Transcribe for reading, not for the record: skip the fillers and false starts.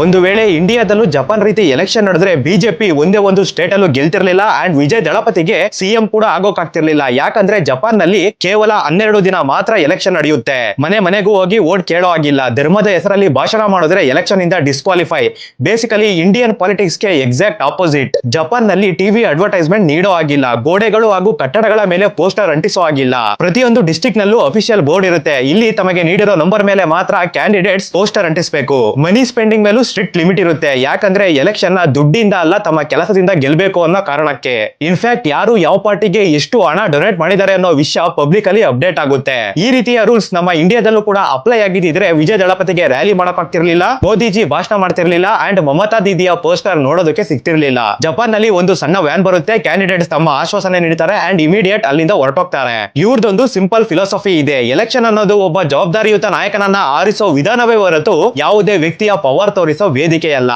ಒಂದು ವೇಳೆ ಇಂಡಿಯಾದಲ್ಲೂ ಜಪಾನ್ ರೀತಿ ಎಲೆಕ್ಷನ್ ನಡೆದ್ರೆ ಬಿಜೆಪಿ ಒಂದೇ ಒಂದು ಸ್ಟೇಟ್ ಅಲ್ಲೂ ಗೆಲ್ತಿರ್ಲಿಲ್ಲ ಅಂಡ್ ವಿಜಯ್ ದಳಪತಿಗೆ ಸಿಎಂ ಕೂಡ ಆಗೋಕಾಗ್ತಿರ್ಲಿಲ್ಲ. ಯಾಕಂದ್ರೆ ಜಪಾನ್ ನಲ್ಲಿ ಕೇವಲ 12 ದಿನ ಮಾತ್ರ ಎಲೆಕ್ಷನ್ ನಡೆಯುತ್ತೆ. ಮನೆ ಮನೆಗೂ ಹೋಗಿ ವೋಟ್ ಕೇಳೋ ಆಗಿಲ್ಲ. ಧರ್ಮದ ಹೆಸರಲ್ಲಿ ಭಾಷಣ ಮಾಡಿದ್ರೆ ಎಲೆಕ್ಷನ್ ಇಂದ ಡಿಸ್ಕ್ವಾಲಿಫೈ. ಬೇಸಿಕಲಿ ಇಂಡಿಯನ್ ಪಾಲಿಟಿಕ್ಸ್ ಗೆ ಎಕ್ಸಾಕ್ಟ್ ಆಪೋಸಿಟ್. ಜಪಾನ್ ನಲ್ಲಿ ಟಿವಿ ಅಡ್ವರ್ಟೈಸ್ಮೆಂಟ್ ನೀಡೋ ಆಗಿಲ್ಲ. ಗೋಡೆಗಳು ಹಾಗೂ ಕಟ್ಟಡಗಳ ಮೇಲೆ ಪೋಸ್ಟರ್ ಅಂಟಿಸೋ ಆಗಿಲ್ಲ. ಪ್ರತಿಯೊಂದು ಡಿಸ್ಟ್ರಿಕ್ಟ್ ನಲ್ಲೂ ಅಫಿಷಿಯಲ್ ಬೋರ್ಡ್ ಇರುತ್ತೆ. ಇಲ್ಲಿ ತಮಗೆ ನೀಡಿರೋ ನಂಬರ್ ಮೇಲೆ ಮಾತ್ರ ಕ್ಯಾಂಡಿಡೇಟ್ಸ್ ಪೋಸ್ಟರ್ ಅಂಟಿಸಬೇಕು. ಮನಿ ಸ್ಪೆಂಡಿಂಗ್ ಮೇಲೂ ಸ್ಟ್ರಿಕ್ಟ್ ಲಿಮಿಟ್ ಇರುತ್ತೆ. ಯಾಕಂದ್ರೆ ಎಲೆಕ್ಷನ್ ನ ದುಡ್ಡಿಂದ ಅಲ್ಲ, ತಮ್ಮ ಕೆಲಸದಿಂದ ಗೆಲ್ಬೇಕು ಅನ್ನೋ ಕಾರಣಕ್ಕೆ. ಇನ್ಫ್ಯಾಕ್ಟ್ ಯಾರು ಯಾವ ಪಾರ್ಟಿಗೆ ಎಷ್ಟು ಹಣ ಡೊನೇಟ್ ಮಾಡಿದ್ದಾರೆ ಅನ್ನೋ ವಿಷಯ ಪಬ್ಲಿಕ್ ಅಲ್ಲಿ ಅಪ್ಡೇಟ್ ಆಗುತ್ತೆ. ಈ ರೀತಿಯ ರೂಲ್ಸ್ ನಮ್ಮ ಇಂಡಿಯಾದಲ್ಲೂ ಕೂಡ ಅಪ್ಲೈ ಆಗಿದ್ರೆ ವಿಜಯ್ ದಳಪತಿಗೆ ರ್ಯಾಲಿ ಮಾಡಕ್ ಆಗ್ತಿರ್ಲಿಲ್ಲ, ಮೋದಿಜಿ ಭಾಷಣ ಮಾಡ್ತಿರ್ಲಿಲ್ಲ ಅಂಡ್ ಮಮತಾ ದೀದಿಯ ಪೋಸ್ಟರ್ ನೋಡೋದಕ್ಕೆ ಸಿಗ್ತಿರ್ಲಿಲ್ಲ. ಜಪಾನ್ ನಲ್ಲಿ ಒಂದು ಸಣ್ಣ ವ್ಯಾನ್ ಬರುತ್ತೆ, ಕ್ಯಾಂಡಿಡೇಟ್ಸ್ ತಮ್ಮ ಆಶ್ವಾಸನೆ ನೀಡ್ತಾರೆ ಅಂಡ್ ಇಮಿಡಿಯೇಟ್ ಅಲ್ಲಿಂದ ಹೊರಟೋಗ್ತಾರೆ. ಇವ್ರದೊಂದು ಸಿಂಪಲ್ ಫಿಲಾಸಫಿ ಇದೆ. ಎಲೆಕ್ಷನ್ ಅನ್ನೋದು ಒಬ್ಬ ಜವಾಬ್ದಾರಿಯುತ ನಾಯಕನನ್ನ ಆರಿಸೋ ವಿಧಾನವೇ ಹೊರತು ಯಾವುದೇ ವ್ಯಕ್ತಿಯ ಪವರ್ ತೋರಿಸೋ ವೇದಿಕೆಯಲ್ಲ.